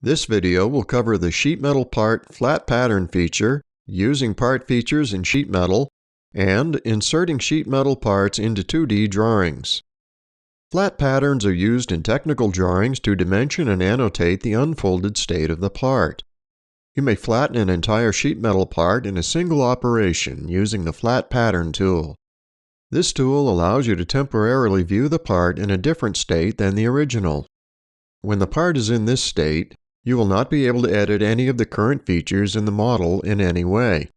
This video will cover the sheet metal part flat pattern feature, using part features in sheet metal, and inserting sheet metal parts into 2D drawings. Flat patterns are used in technical drawings to dimension and annotate the unfolded state of the part. You may flatten an entire sheet metal part in a single operation using the Flat Pattern tool. This tool allows you to temporarily view the part in a different state than the original. When the part is in this state, you will not be able to edit any of the current features in the model in any way.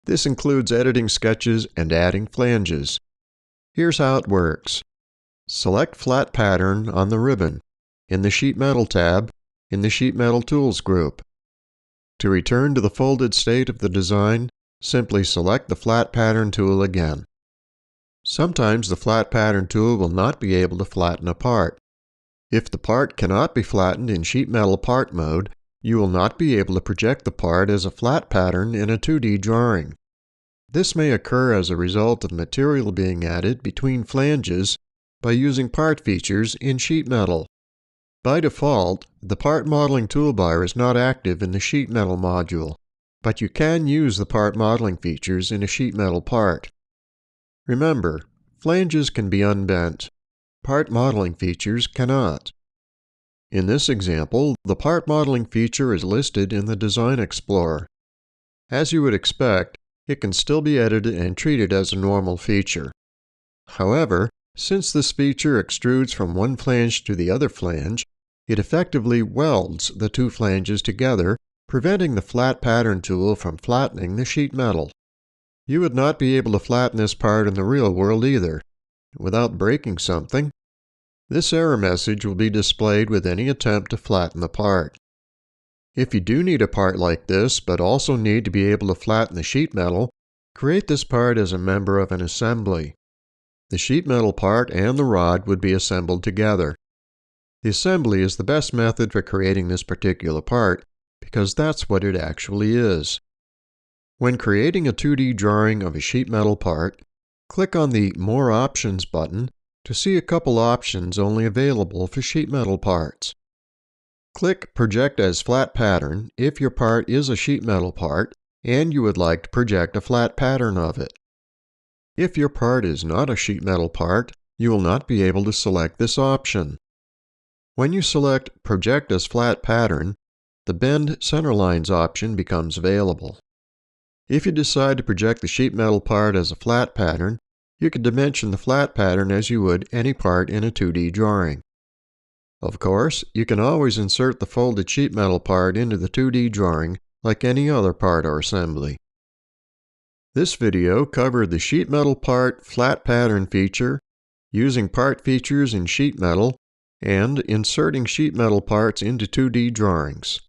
This includes editing sketches and adding flanges. Here's how it works. Select Flat Pattern on the ribbon, in the Sheet Metal tab, in the Sheet Metal Tools group. To return to the folded state of the design, simply select the Flat Pattern tool again. Sometimes the Flat Pattern tool will not be able to flatten a part. If the part cannot be flattened in sheet metal part mode, you will not be able to project the part as a flat pattern in a 2D drawing. This may occur as a result of material being added between flanges by using part features in sheet metal. By default, the part modeling toolbar is not active in the sheet metal module, but you can use the part modeling features in a sheet metal part. Remember, flanges can be unbent. Part modeling features cannot. In this example, the part modeling feature is listed in the Design Explorer. As you would expect, it can still be edited and treated as a normal feature. However, since this feature extrudes from one flange to the other flange, it effectively welds the two flanges together, preventing the Flat Pattern tool from flattening the sheet metal. You would not be able to flatten this part in the real world either, without breaking something. This error message will be displayed with any attempt to flatten the part. If you do need a part like this, but also need to be able to flatten the sheet metal, create this part as a member of an assembly. The sheet metal part and the rod would be assembled together. The assembly is the best method for creating this particular part, because that's what it actually is. When creating a 2D drawing of a sheet metal part, click on the More Options button to see a couple options only available for sheet metal parts. Click Project as Flat Pattern if your part is a sheet metal part and you would like to project a flat pattern of it. If your part is not a sheet metal part, you will not be able to select this option. When you select Project as Flat Pattern, the Bend Centerlines option becomes available. If you decide to project the sheet metal part as a flat pattern, you can dimension the flat pattern as you would any part in a 2D drawing. Of course, you can always insert the folded sheet metal part into the 2D drawing like any other part or assembly. This video covered the sheet metal part flat pattern feature, using part features in sheet metal, and inserting sheet metal parts into 2D drawings.